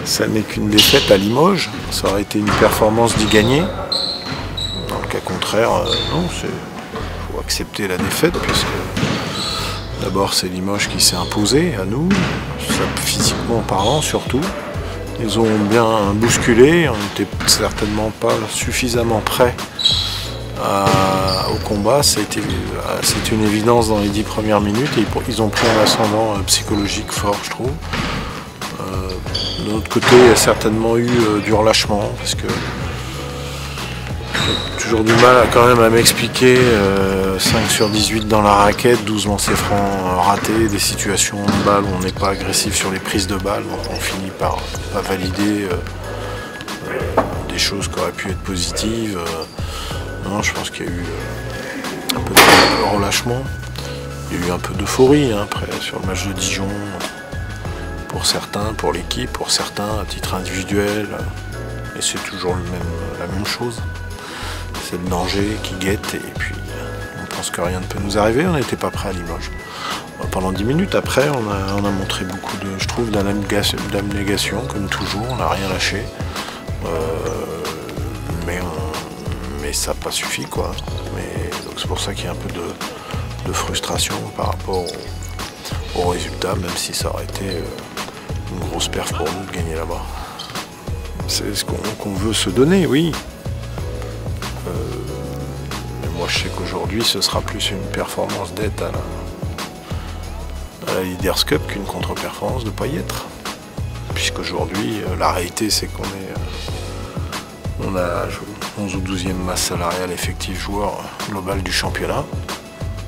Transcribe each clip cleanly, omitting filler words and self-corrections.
Ça n'est qu'une défaite à Limoges, ça aurait été une performance d'y gagner. Dans le cas contraire, non, il faut accepter la défaite puisque d'abord c'est Limoges qui s'est imposé à nous, physiquement parlant surtout. Ils ont bien bousculé, on n'était certainement pas suffisamment prêts au combat, c'est une évidence dans les 10 premières minutes et ils ont pris un ascendant psychologique fort je trouve. De l'autre côté, il y a certainement eu du relâchement parce que j'ai toujours du mal quand même à m'expliquer 5 sur 18 dans la raquette, 12 lancers francs ratés, des situations de balle où on n'est pas agressif sur les prises de balles, donc on finit par pas valider des choses qui auraient pu être positives. Non, je pense qu'il y a eu un peu de relâchement, il y a eu un peu d'euphorie hein, après sur le match de Dijon. Pour certains, pour l'équipe, pour certains à titre individuel, et c'est toujours la même chose. C'est le danger qui guette et puis on pense que rien ne peut nous arriver, on n'était pas prêt à Limoges. Pendant 10 minutes après, on a montré beaucoup de, je trouve, d'abnégation, comme toujours, on n'a rien lâché. Mais ça n'a pas suffi quoi. Donc c'est pour ça qu'il y a un peu de frustration par rapport au résultat, même si ça aurait été une grosse perf pour nous de gagner là-bas. C'est ce qu'on veut se donner, oui. Mais moi je sais qu'aujourd'hui ce sera plus une performance d'aide à la Leaders Cup qu'une contre-performance de ne pas y être. Puisqu'aujourd'hui la réalité c'est on a 11 ou 12e masse salariale effective joueur global du championnat.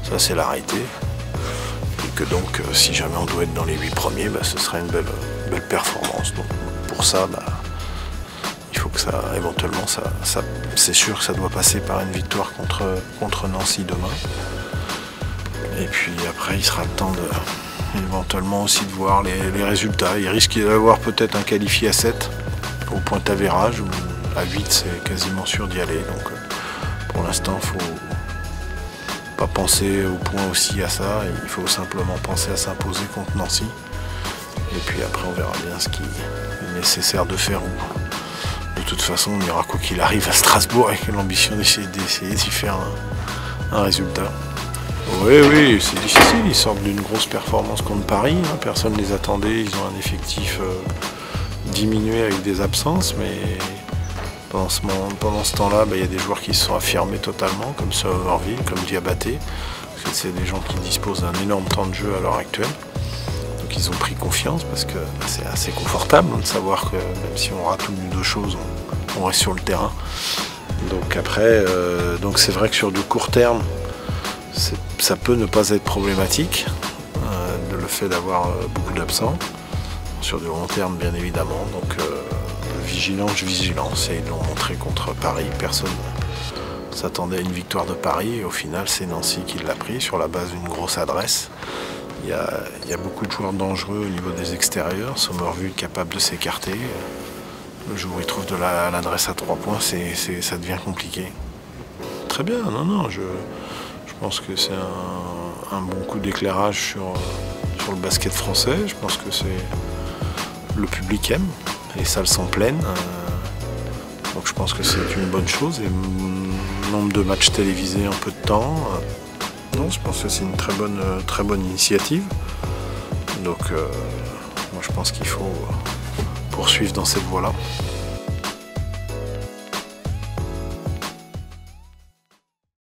Ça c'est la réalité. Et que donc si jamais on doit être dans les 8 premiers, ce serait une belle performance. Donc pour ça, il faut que ça, éventuellement, c'est sûr que ça doit passer par une victoire contre Nancy demain. Et puis après, il sera le temps éventuellement aussi de voir les résultats. Il risque d'y avoir peut-être un qualifié à 7 au point avérage, ou à 8 c'est quasiment sûr d'y aller. Donc pour l'instant, il faut pas penser au point aussi à ça, il faut simplement penser à s'imposer contre Nancy. Et puis après on verra bien ce qui est nécessaire de faire. De toute façon on ira quoi qu'il arrive à Strasbourg avec l'ambition d'essayer d'y faire un résultat. Oui, c'est difficile, ils sortent d'une grosse performance contre Paris, hein. Personne ne les attendait, ils ont un effectif diminué avec des absences, mais pendant ce temps-là, il y a des joueurs qui se sont affirmés totalement, comme Somerville, comme Diabaté, parce que c'est des gens qui disposent d'un énorme temps de jeu à l'heure actuelle. Donc ils ont pris confiance parce que c'est assez confortable de savoir que même si on rate une ou deux choses, on reste sur le terrain. Donc après, c'est vrai que sur du court terme, ça peut ne pas être problématique, le fait d'avoir beaucoup d'absents. Sur du long terme, bien évidemment. Donc vigilance, et ils l'ont montré contre Paris. Personne ne s'attendait à une victoire de Paris, et au final, c'est Nancy qui l'a pris sur la base d'une grosse adresse. Il y a beaucoup de joueurs dangereux au niveau des extérieurs. Somerville capable de s'écarter. Le jour où il trouve de l'adresse à 3 points, ça devient compliqué. Très bien, non, je pense que c'est un bon coup d'éclairage sur le basket français. Je pense que le public aime, les salles sont pleines. Donc je pense que c'est une bonne chose. Et nombre de matchs télévisés en peu de temps. Non, je pense que c'est une très bonne initiative. Donc moi je pense qu'il faut poursuivre dans cette voie-là.